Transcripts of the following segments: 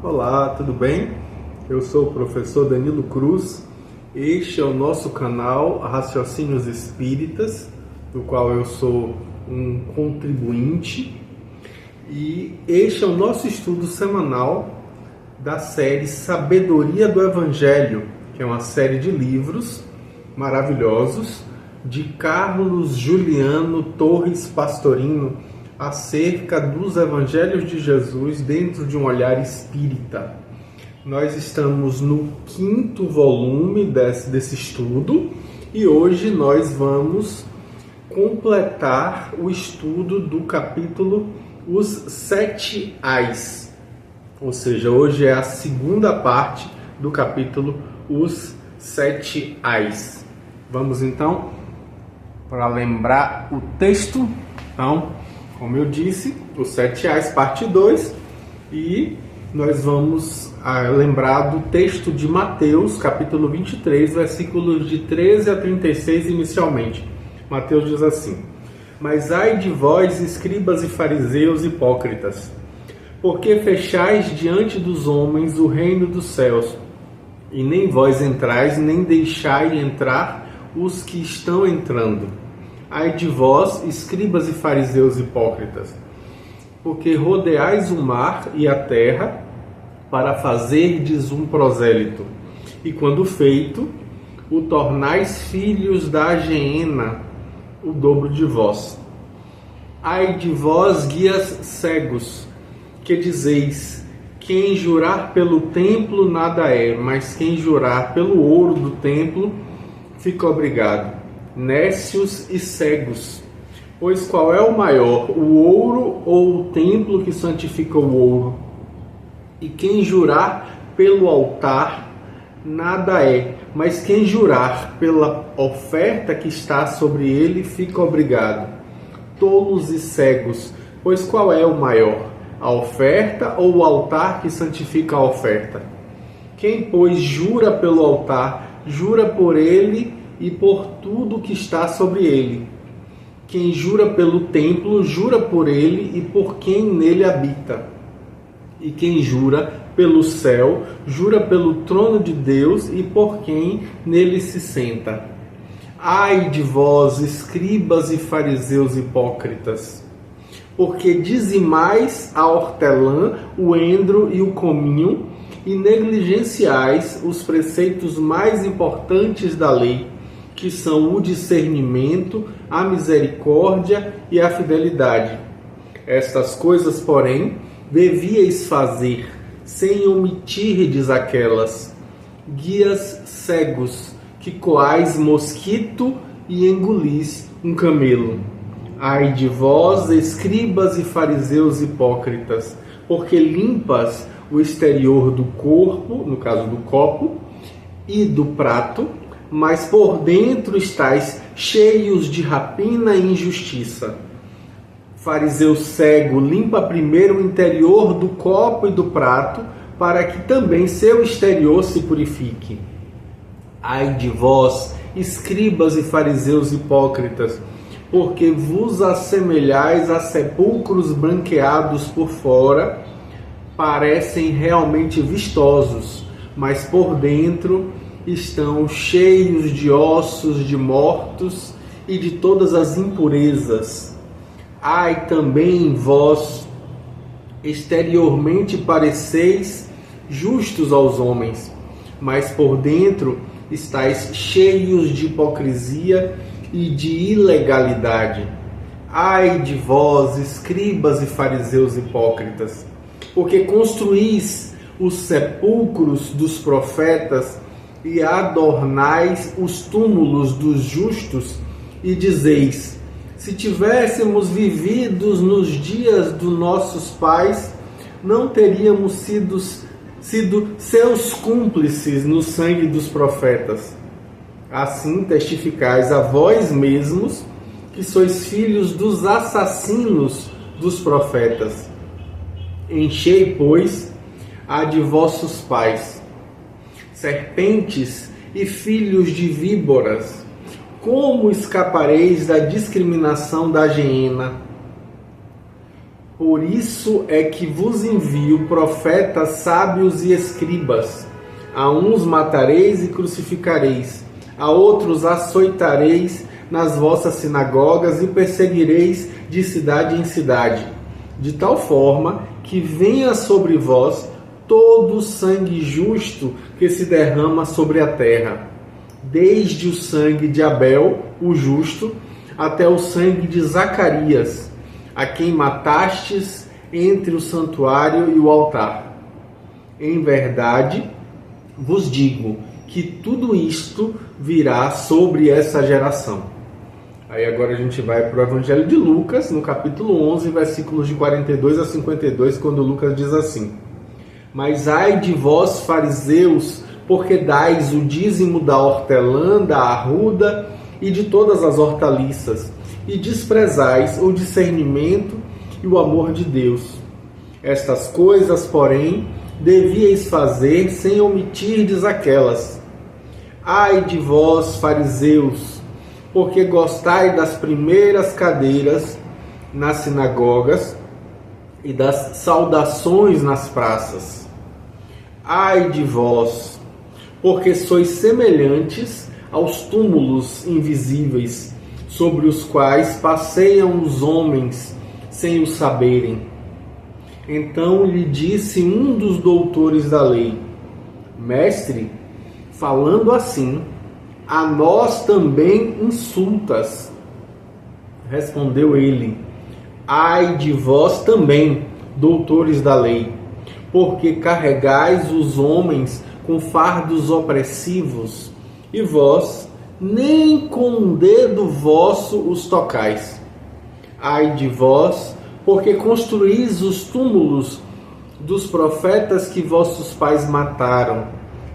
Olá, tudo bem? Eu sou o professor Danilo Cruz. Este é o nosso canal Raciocínios Espíritas, do qual eu sou um contribuinte. E este é o nosso estudo semanal da série Sabedoria do Evangelho, que é uma série de livros maravilhosos de Carlos Juliano Torres Pastorino, acerca dos Evangelhos de Jesus dentro de um olhar espírita. Nós estamos no 5º volume desse estudo e hoje nós vamos completar o estudo do capítulo Os 7 Ais. Ou seja, hoje é a segunda parte do capítulo Os 7 Ais. Vamos então para lembrar o texto. Então, como eu disse, os 7 Ais, parte 2, e nós vamos lembrar do texto de Mateus, capítulo 23, versículos de 13 a 36 inicialmente. Mateus diz assim: Mas ai de vós, escribas e fariseus hipócritas, porque fechais diante dos homens o reino dos céus, e nem vós entrais, nem deixai entrar os que estão entrando. Ai de vós, escribas e fariseus hipócritas, porque rodeais o mar e a terra para fazerdes um prosélito, e quando feito, o tornais filhos da geena, o dobro de vós. Ai de vós, guias cegos, que dizeis: quem jurar pelo templo nada é, mas quem jurar pelo ouro do templo fica obrigado. Nécios e cegos, pois qual é o maior, o ouro ou o templo que santifica o ouro? E quem jurar pelo altar nada é, mas quem jurar pela oferta que está sobre ele fica obrigado. Tolos e cegos, pois qual é o maior, a oferta ou o altar que santifica a oferta? Quem, pois, jura pelo altar, jura por ele e por tudo que está sobre ele. Quem jura pelo templo, jura por ele e por quem nele habita. E quem jura pelo céu, jura pelo trono de Deus e por quem nele se senta. Ai de vós, escribas e fariseus hipócritas, porque dizimais a hortelã, o endro e o cominho, e negligenciais os preceitos mais importantes da lei, que são o discernimento, a misericórdia e a fidelidade. Estas coisas, porém, devíeis fazer, sem omitirdes aquelas. Guias cegos, que coais mosquito e engolis um camelo. Ai de vós, escribas e fariseus hipócritas, porque limpas o exterior do corpo, no caso do copo, e do prato, mas por dentro estáis cheios de rapina e injustiça. Fariseu cego, limpa primeiro o interior do copo e do prato, para que também seu exterior se purifique. Ai de vós, escribas e fariseus hipócritas, porque vos assemelhais a sepulcros branqueados por fora, parecem realmente vistosos, mas por dentro estão cheios de ossos de mortos e de todas as impurezas. Ai também vós, exteriormente pareceis justos aos homens, mas por dentro estáis cheios de hipocrisia e de ilegalidade. Ai de vós, escribas e fariseus hipócritas, porque construís os sepulcros dos profetas e adornais os túmulos dos justos, e dizeis: se tivéssemos vivido nos dias dos nossos pais, não teríamos sido seus cúmplices no sangue dos profetas. Assim testificais a vós mesmos que sois filhos dos assassinos dos profetas. Enchei, pois, a de vossos pais, serpentes e filhos de víboras, como escapareis da discriminação da geena? Por isso é que vos envio profetas, sábios e escribas. A uns matareis e crucificareis, a outros açoitareis nas vossas sinagogas e perseguireis de cidade em cidade, de tal forma que venha sobre vós todo o sangue justo que se derrama sobre a terra, desde o sangue de Abel, o justo, até o sangue de Zacarias, a quem matastes entre o santuário e o altar. Em verdade, vos digo que tudo isto virá sobre essa geração. Aí agora a gente vai para o Evangelho de Lucas, no capítulo 11, versículos de 42 a 52, quando Lucas diz assim: Mas ai de vós, fariseus, porque dais o dízimo da hortelã, da arruda e de todas as hortaliças, e desprezais o discernimento e o amor de Deus. Estas coisas, porém, devíeis fazer sem omitirdes aquelas. Ai de vós, fariseus, porque gostai das primeiras cadeiras nas sinagogas e das saudações nas praças. Ai de vós, porque sois semelhantes aos túmulos invisíveis, sobre os quais passeiam os homens sem o saberem. Então lhe disse um dos doutores da lei: Mestre, falando assim, a nós também insultas. Respondeu ele: Ai de vós também, doutores da lei, porque carregais os homens com fardos opressivos, e vós nem com um dedo vosso os tocais. Ai de vós, porque construís os túmulos dos profetas que vossos pais mataram,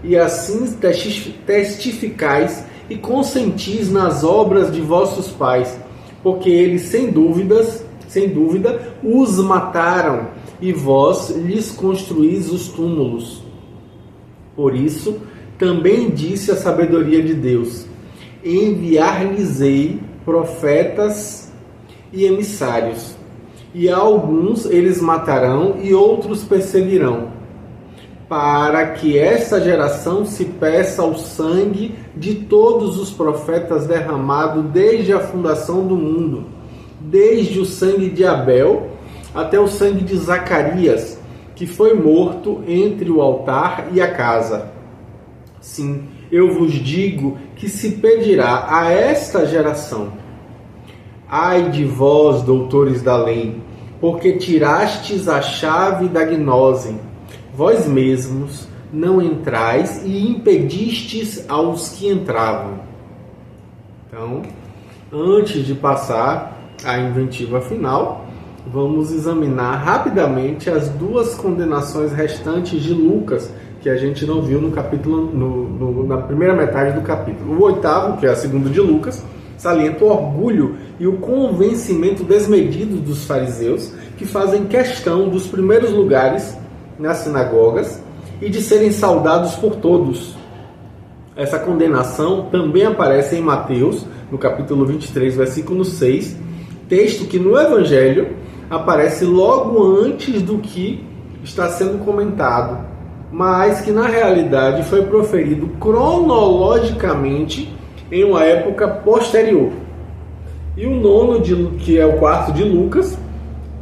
e assim testificais e consentis nas obras de vossos pais, porque eles sem dúvida os mataram, e vós lhes construís os túmulos. Por isso também disse a sabedoria de Deus: enviar-lhes-ei profetas e emissários, e a alguns eles matarão e outros perseguirão, para que esta geração se peça o sangue de todos os profetas derramado desde a fundação do mundo, desde o sangue de Abel até o sangue de Zacarias, que foi morto entre o altar e a casa. Sim, eu vos digo que se pedirá a esta geração. Ai de vós, doutores da lei, porque tirastes a chave da gnose. Vós mesmos não entrais e impedistes aos que entravam. Então, antes de passar à inventiva final, vamos examinar rapidamente as duas condenações restantes de Lucas, que a gente não viu no capítulo, na primeira metade do capítulo. O oitavo, que é a segunda de Lucas, salienta o orgulho e o convencimento desmedido dos fariseus, que fazem questão dos primeiros lugares nas sinagogas e de serem saudados por todos. Essa condenação também aparece em Mateus, no capítulo 23, versículo 6, texto que no Evangelho aparece logo antes do que está sendo comentado, mas que na realidade foi proferido cronologicamente em uma época posterior. E o nono, que é o quarto de Lucas,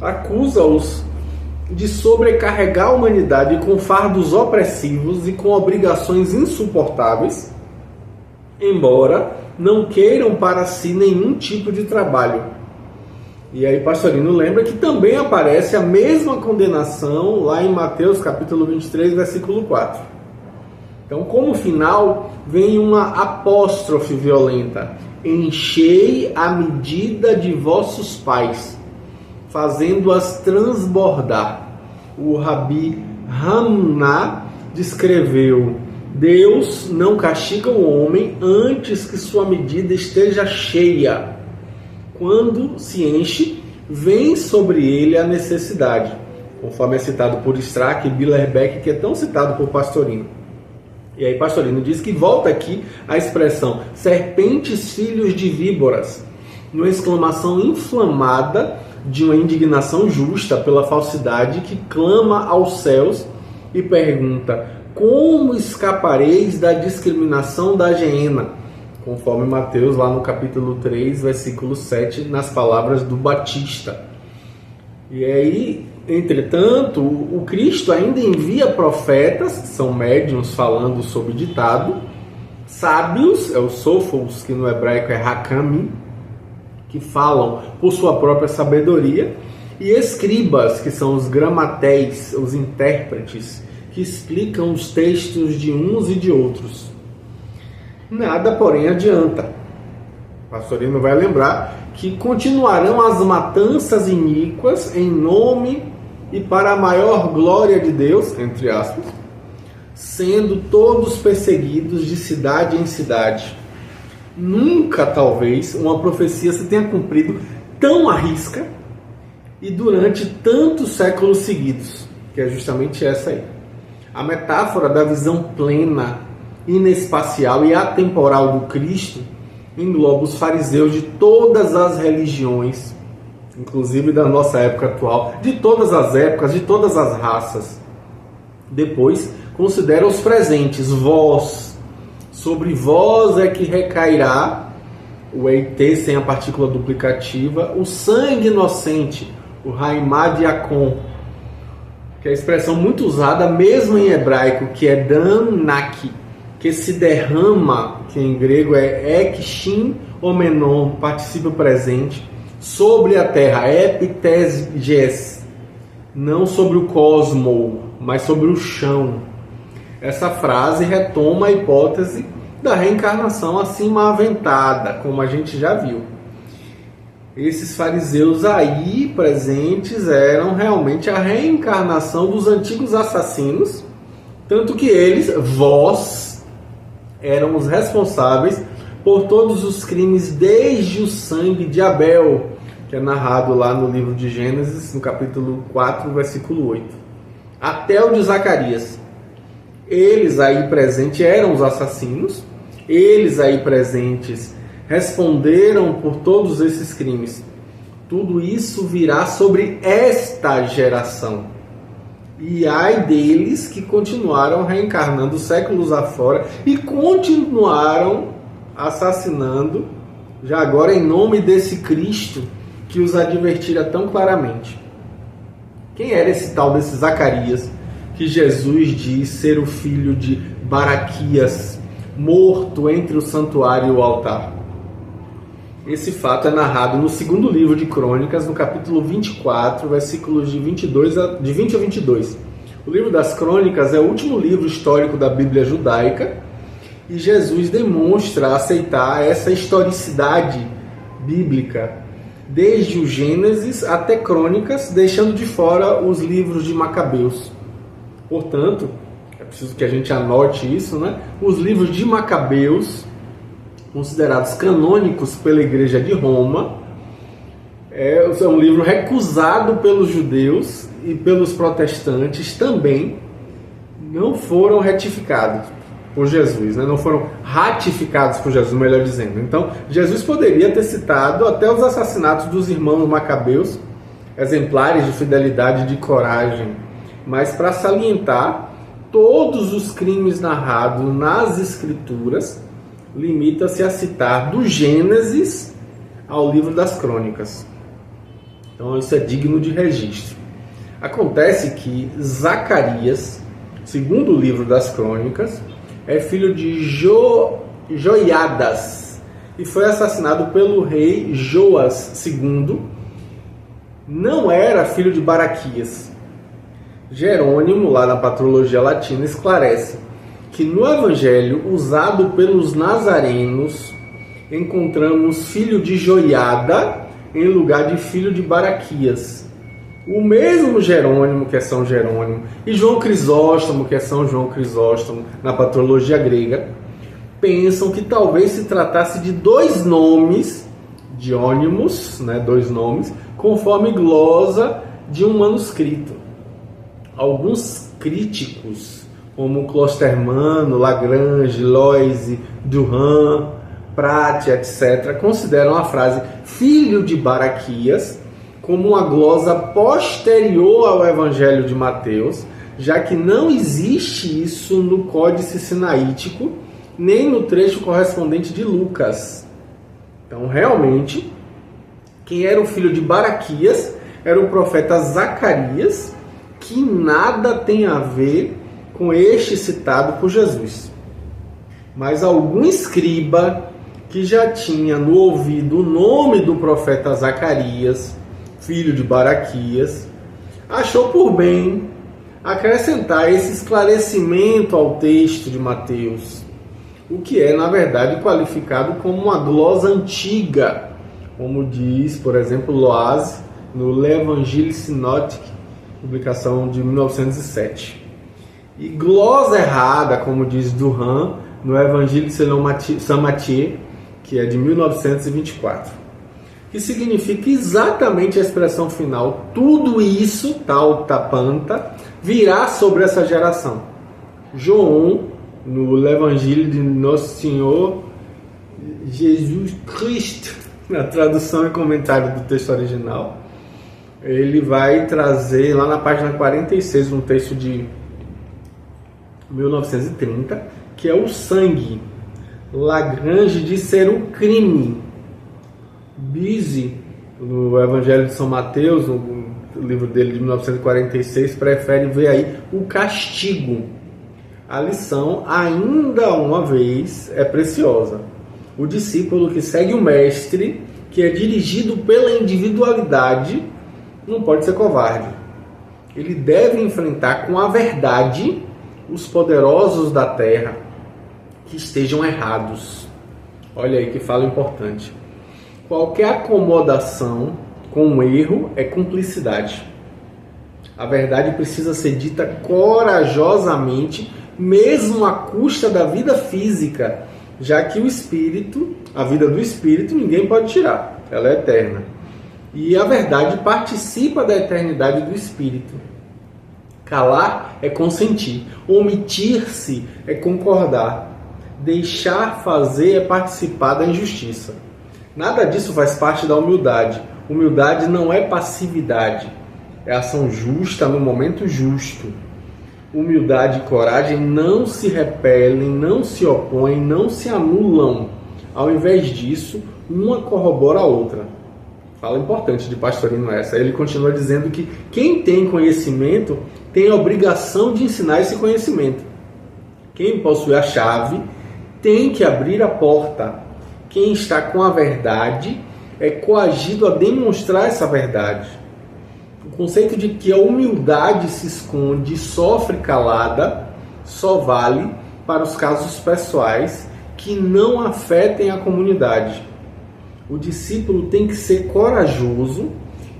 acusa-os de sobrecarregar a humanidade com fardos opressivos e com obrigações insuportáveis, embora não queiram para si nenhum tipo de trabalho. E aí Pastorino lembra que também aparece a mesma condenação lá em Mateus capítulo 23, versículo 4. Então, como final, vem uma apóstrofe violenta: enchei a medida de vossos pais, fazendo-as transbordar. O Rabi Hamna descreveu: Deus não castiga o homem antes que sua medida esteja cheia. Quando se enche, vem sobre ele a necessidade, conforme é citado por Strack e Billerbeck, que é tão citado por Pastorino. E aí Pastorino diz que volta aqui a expressão serpentes filhos de víboras, numa exclamação inflamada de uma indignação justa pela falsidade que clama aos céus e pergunta: como escapareis da discriminação da geena? Conforme Mateus, lá no capítulo 3, versículo 7, nas palavras do Batista. E aí, entretanto, o Cristo ainda envia profetas, que são médiuns falando sobre ditado, sábios, é o sófos, que no hebraico é hakami, que falam por sua própria sabedoria, e escribas, que são os gramatéis, os intérpretes, que explicam os textos de uns e de outros. Nada, porém, adianta. O pastorino vai lembrar que continuarão as matanças iníquas em nome e para a maior glória de Deus, entre aspas, sendo todos perseguidos de cidade em cidade. Nunca, talvez, uma profecia se tenha cumprido tão à risca e durante tantos séculos seguidos, que é justamente essa aí. A metáfora da visão plena, inespacial e atemporal do Cristo engloba os fariseus de todas as religiões, inclusive da nossa época atual, de todas as épocas, de todas as raças. Depois, considera os presentes, vós. Sobre vós é que recairá, o EIT sem a partícula duplicativa, o sangue inocente, o Haimá Diakon, que é a expressão muito usada mesmo em hebraico, que é damnaki, que se derrama, que em grego é ekshin omenon, particípio presente, sobre a terra, epiteges, não sobre o cosmo, mas sobre o chão. Essa frase retoma a hipótese da reencarnação acima aventada, como a gente já viu. Esses fariseus aí presentes eram realmente a reencarnação dos antigos assassinos, tanto que eles, vós, eram os responsáveis por todos os crimes desde o sangue de Abel, que é narrado lá no livro de Gênesis, no capítulo 4, versículo 8, até o de Zacarias. Eles aí presentes eram os assassinos, eles aí presentes responderam por todos esses crimes. Tudo isso virá sobre esta geração. E ai deles que continuaram reencarnando séculos afora e continuaram assassinando, já agora em nome desse Cristo que os advertira tão claramente. Quem era esse tal desse Zacarias que Jesus diz ser o filho de Baraquias, morto entre o santuário e o altar? Esse fato é narrado no segundo livro de Crônicas, no capítulo 24, versículos de 20 a 22. O livro das Crônicas é o último livro histórico da Bíblia judaica e Jesus demonstra aceitar essa historicidade bíblica, desde o Gênesis até Crônicas, deixando de fora os livros de Macabeus. Portanto, é preciso que a gente anote isso, né? Os livros de Macabeus, considerados canônicos pela Igreja de Roma, é um livro recusado pelos judeus e pelos protestantes também, não foram retificados por Jesus, né? Não foram ratificados por Jesus, melhor dizendo. Então, Jesus poderia ter citado até os assassinatos dos irmãos Macabeus, exemplares de fidelidade e de coragem, mas para salientar todos os crimes narrados nas Escrituras, limita-se a citar do Gênesis ao livro das Crônicas. Então isso é digno de registro. Acontece que Zacarias, segundo o livro das Crônicas, é filho de Joiadas e foi assassinado pelo rei Joas II. Não era filho de Baraquias. Jerônimo, lá na Patrologia Latina, esclarece que no Evangelho usado pelos nazarenos encontramos filho de Joiada em lugar de filho de Baraquias. O mesmo Jerônimo, que é São Jerônimo, e João Crisóstomo, que é São João Crisóstomo, na Patrologia grega, pensam que talvez se tratasse de dois nomes, diônimos, né, dois nomes, conforme glosa de um manuscrito. Alguns críticos, como Clostermano, Lagrange, Loise, Durand, Prat, etc., consideram a frase filho de Baraquias como uma glosa posterior ao Evangelho de Mateus, já que não existe isso no Códice Sinaítico, nem no trecho correspondente de Lucas. Então, realmente, quem era o filho de Baraquias era o profeta Zacarias, que nada tem a ver com este citado por Jesus. Mas algum escriba que já tinha no ouvido o nome do profeta Zacarias, filho de Baraquias, achou por bem acrescentar esse esclarecimento ao texto de Mateus, o que é, na verdade, qualificado como uma glosa antiga, como diz, por exemplo, Loaz, no L'Evangile Synoptique, publicação de 1907. E glosa errada, como diz Durand, no Evangelho de Saint-Matthieu, que é de 1924. Que significa exatamente a expressão final: tudo isso, tal tapanta, virá sobre essa geração. João, no L'Evangile de Nosso Senhor Jesus Cristo, na tradução e comentário do texto original, ele vai trazer lá na página 46, um texto de 1930, que é o sangue. Lagrange diz ser o crime. Bise, no Evangelho de São Mateus, no livro dele de 1946, prefere ver aí o castigo. A lição, ainda uma vez, é preciosa. O discípulo que segue o mestre, que é dirigido pela individualidade, não pode ser covarde. Ele deve enfrentar com a verdade os poderosos da terra que estejam errados. Olha aí que fala importante. Qualquer acomodação com o erro é cumplicidade. A verdade precisa ser dita corajosamente, mesmo à custa da vida física, já que o espírito, a vida do espírito, ninguém pode tirar. Ela é eterna. E a verdade participa da eternidade do espírito. Calar é consentir. Omitir-se é concordar. Deixar fazer é participar da injustiça. Nada disso faz parte da humildade. Humildade não é passividade. É ação justa no momento justo. Humildade e coragem não se repelem, não se opõem, não se anulam. Ao invés disso, uma corrobora a outra. Fala importante de Pastorino essa. Ele continua dizendo que quem tem conhecimento tem a obrigação de ensinar esse conhecimento. Quem possui a chave tem que abrir a porta. Quem está com a verdade é coagido a demonstrar essa verdade. O conceito de que a humildade se esconde e sofre calada só vale para os casos pessoais que não afetem a comunidade. O discípulo tem que ser corajoso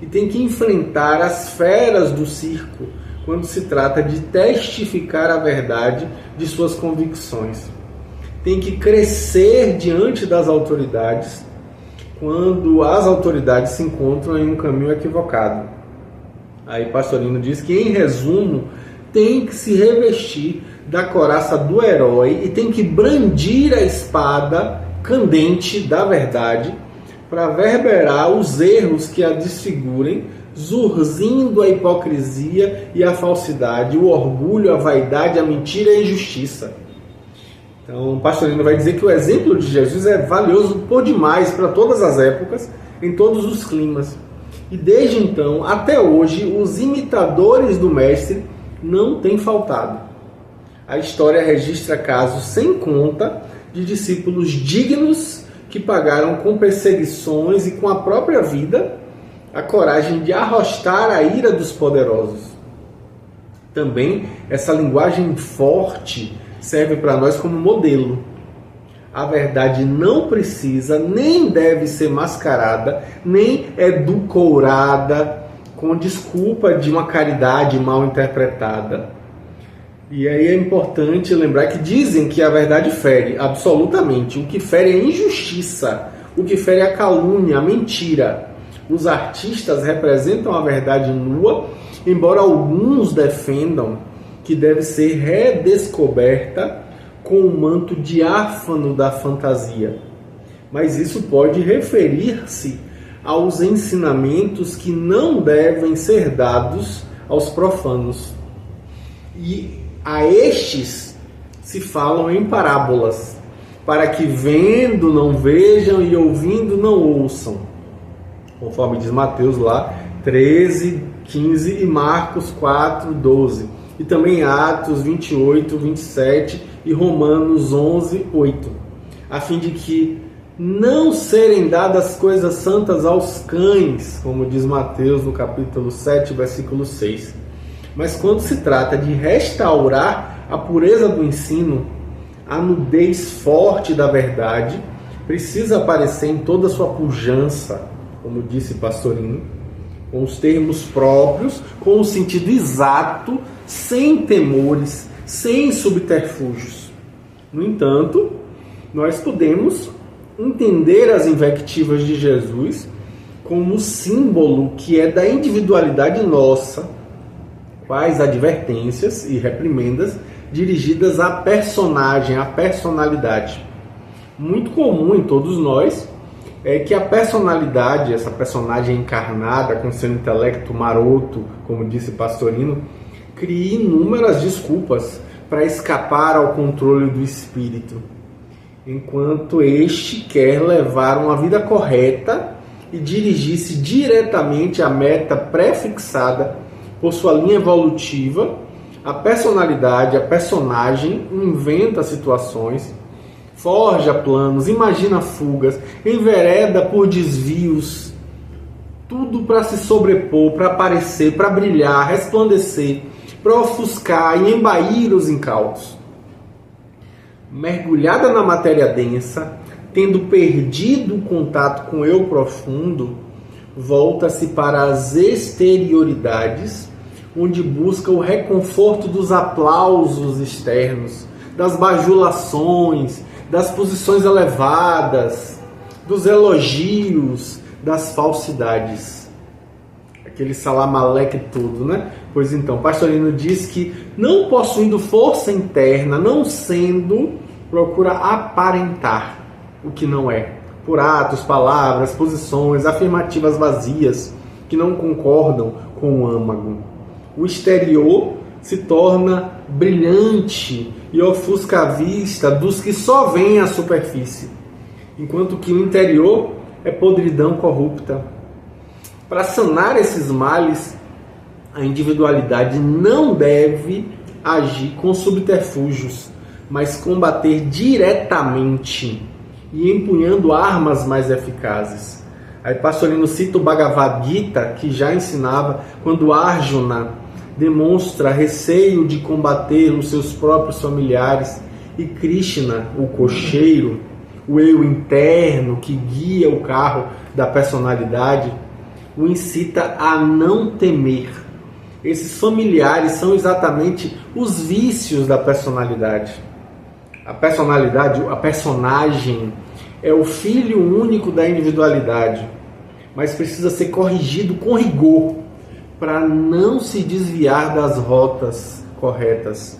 e tem que enfrentar as feras do circo quando se trata de testificar a verdade de suas convicções. Tem que crescer diante das autoridades quando as autoridades se encontram em um caminho equivocado. Aí Pastorino diz que, em resumo, tem que se revestir da coraça do herói e tem que brandir a espada candente da verdade para verberar os erros que a desfigurem, zurzindo a hipocrisia e a falsidade, o orgulho, a vaidade, a mentira e a injustiça. Então, o Pastorino vai dizer que o exemplo de Jesus é valioso por demais para todas as épocas, em todos os climas. E desde então, até hoje, os imitadores do Mestre não têm faltado. A história registra casos sem conta de discípulos dignos que pagaram com perseguições e com a própria vida a coragem de arrostar a ira dos poderosos. Também essa linguagem forte serve para nós como modelo. A verdade não precisa, nem deve ser mascarada, nem edulcorada com desculpa de uma caridade mal interpretada. E aí é importante lembrar que dizem que a verdade fere, absolutamente. O que fere é a injustiça, o que fere é a calúnia, a mentira. Os artistas representam a verdade nua, embora alguns defendam que deve ser redescoberta com o manto diáfano da fantasia. Mas isso pode referir-se aos ensinamentos que não devem ser dados aos profanos. E a estes se falam em parábolas, para que vendo não vejam e ouvindo não ouçam, conforme diz Mateus lá 13, 15 e Marcos 4, 12. E também Atos 28, 27 e Romanos 11, 8. A fim de que não serem dadas coisas santas aos cães, como diz Mateus no capítulo 7, versículo 6. Mas quando se trata de restaurar a pureza do ensino, a nudez forte da verdade precisa aparecer em toda a sua pujança, como disse Pastorinho, com os termos próprios, com o sentido exato, sem temores, sem subterfúgios. No entanto, nós podemos entender as invectivas de Jesus como símbolo que é da individualidade nossa, quais advertências e reprimendas dirigidas à personagem, à personalidade. Muito comum em todos nós é que a personalidade, essa personagem encarnada com seu intelecto maroto, como disse Pastorino, crie inúmeras desculpas para escapar ao controle do espírito, enquanto este quer levar uma vida correta e dirigir-se diretamente à meta pré-fixada por sua linha evolutiva. A personalidade, a personagem, inventa situações, forja planos, imagina fugas, envereda por desvios, tudo para se sobrepor, para aparecer, para brilhar, resplandecer, para ofuscar e embair os incautos. Mergulhada na matéria densa, tendo perdido o contato com o eu profundo, volta-se para as exterioridades, onde busca o reconforto dos aplausos externos, das bajulações, das posições elevadas, dos elogios, das falsidades. Aquele salamaleque todo, né? Pois então, Pastorino diz que, não possuindo força interna, não sendo, procura aparentar o que não é, por atos, palavras, posições, afirmativas vazias, que não concordam com o âmago. O exterior se torna brilhante e ofusca a vista dos que só veem a superfície, enquanto que o interior é podridão corrupta. Para sanar esses males, a individualidade não deve agir com subterfúgios, mas combater diretamente e empunhando armas mais eficazes. Aí Pastorino cita o Bhagavad Gita, que já ensinava quando Arjuna demonstra receio de combater os seus próprios familiares e Krishna, o cocheiro, o eu interno que guia o carro da personalidade, o incita a não temer. Esses familiares são exatamente os vícios da personalidade. A personagem é o filho único da individualidade, mas precisa ser corrigido com rigor para não se desviar das rotas corretas.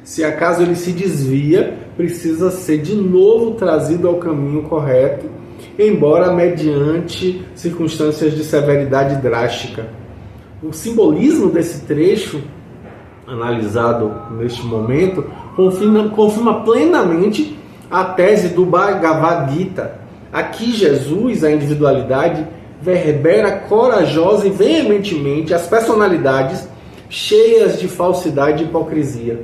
Se acaso ele se desvia, precisa ser de novo trazido ao caminho correto, embora mediante circunstâncias de severidade drástica. O simbolismo desse trecho, analisado neste momento, confirma plenamente a tese do Bhagavad Gita. Aqui Jesus, a individualidade, verbera corajosa e veementemente as personalidades cheias de falsidade e hipocrisia.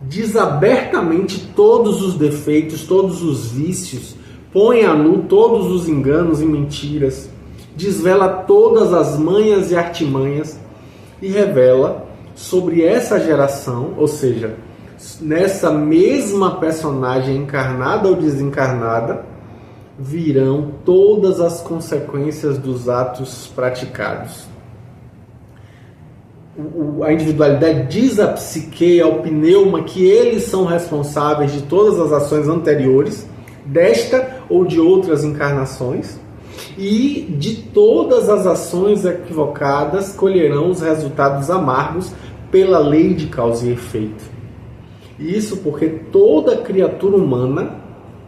Diz abertamente todos os defeitos, todos os vícios, põe a nu todos os enganos e mentiras, desvela todas as manhas e artimanhas e revela sobre essa geração, ou seja, nessa mesma personagem encarnada ou desencarnada, virão todas as consequências dos atos praticados. A individualidade diz à psique, ao pneuma, que eles são responsáveis de todas as ações anteriores, desta ou de outras encarnações, e de todas as ações equivocadas colherão os resultados amargos pela lei de causa e efeito. Isso porque toda criatura humana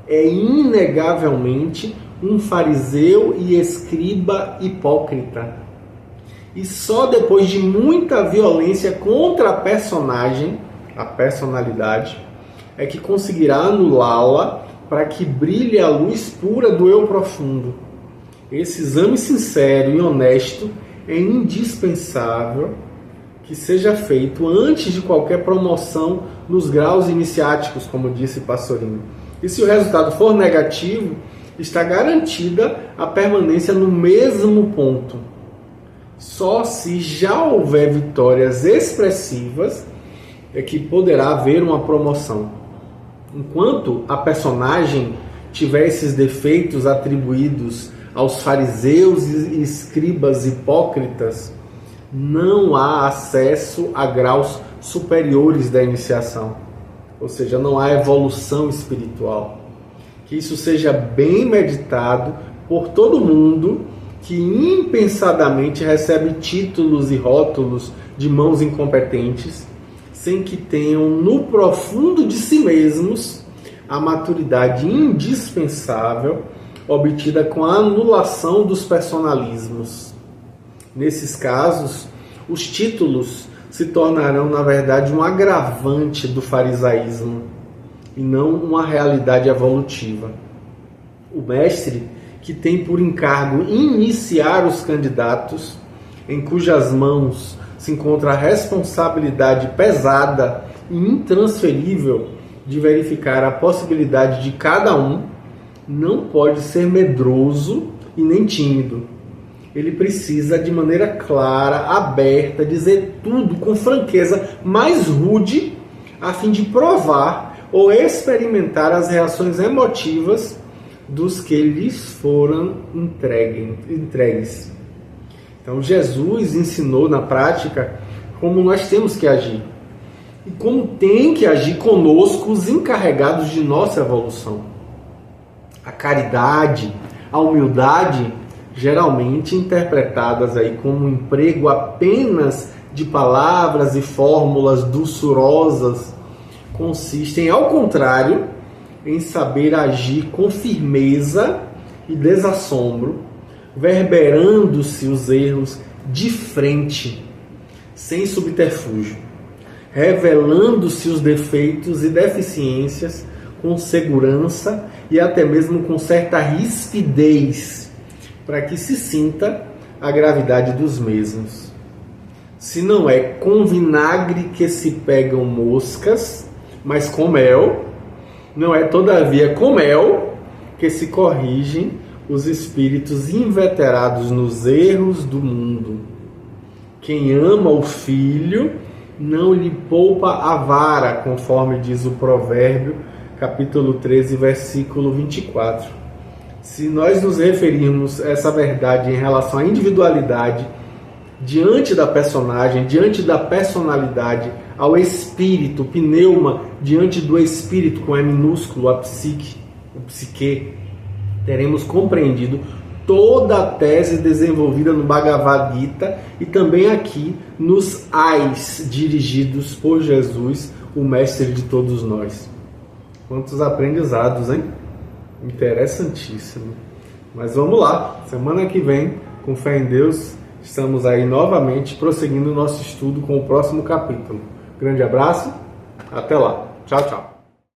é inegavelmente um fariseu e escriba hipócrita. E só depois de muita violência contra a personagem, a personalidade, é que conseguirá anulá-la para que brilhe a luz pura do eu profundo. Esse exame sincero e honesto é indispensável que seja feito antes de qualquer promoção nos graus iniciáticos, como disse Pastorinho. E se o resultado for negativo, está garantida a permanência no mesmo ponto. Só se já houver vitórias expressivas é que poderá haver uma promoção. Enquanto a personagem tiver esses defeitos atribuídos aos fariseus e escribas hipócritas, não há acesso a graus superiores da iniciação. Ou seja, não há evolução espiritual. Que isso seja bem meditado por todo mundo que impensadamente recebe títulos e rótulos de mãos incompetentes, sem que tenham no profundo de si mesmos a maturidade indispensável obtida com a anulação dos personalismos. Nesses casos, os títulos se tornarão, na verdade, um agravante do farisaísmo e não uma realidade evolutiva. O mestre, que tem por encargo iniciar os candidatos, em cujas mãos se encontra a responsabilidade pesada e intransferível de verificar a possibilidade de cada um, não pode ser medroso e nem tímido. Ele precisa, de maneira clara, aberta, dizer tudo com franqueza, mais rude, a fim de provar ou experimentar as reações emotivas dos que lhes foram entregues. Então, Jesus ensinou na prática como nós temos que agir e como tem que agir conosco os encarregados de nossa evolução. A caridade, a humildade, geralmente interpretadas aí como um emprego apenas de palavras e fórmulas doçurosas, consistem, ao contrário, em saber agir com firmeza e desassombro, verberando-se os erros de frente, sem subterfúgio, revelando-se os defeitos e deficiências com segurança e até mesmo com certa rispidez, para que se sinta a gravidade dos mesmos. Se não é com vinagre que se pegam moscas, mas com mel, não é todavia com mel que se corrigem os espíritos inveterados nos erros do mundo. Quem ama o filho não lhe poupa a vara, conforme diz o provérbio, capítulo 13, versículo 24. Se nós nos referirmos a essa verdade em relação à individualidade, diante da personagem, diante da personalidade, ao espírito, pneuma, diante do espírito com E minúsculo, a psique, o psique, teremos compreendido toda a tese desenvolvida no Bhagavad Gita e também aqui nos ais dirigidos por Jesus, o mestre de todos nós. Quantos aprendizados, hein? Interessantíssimo. Mas vamos lá, semana que vem, com fé em Deus, estamos aí novamente prosseguindo o nosso estudo com o próximo capítulo. Grande abraço, até lá. Tchau, tchau.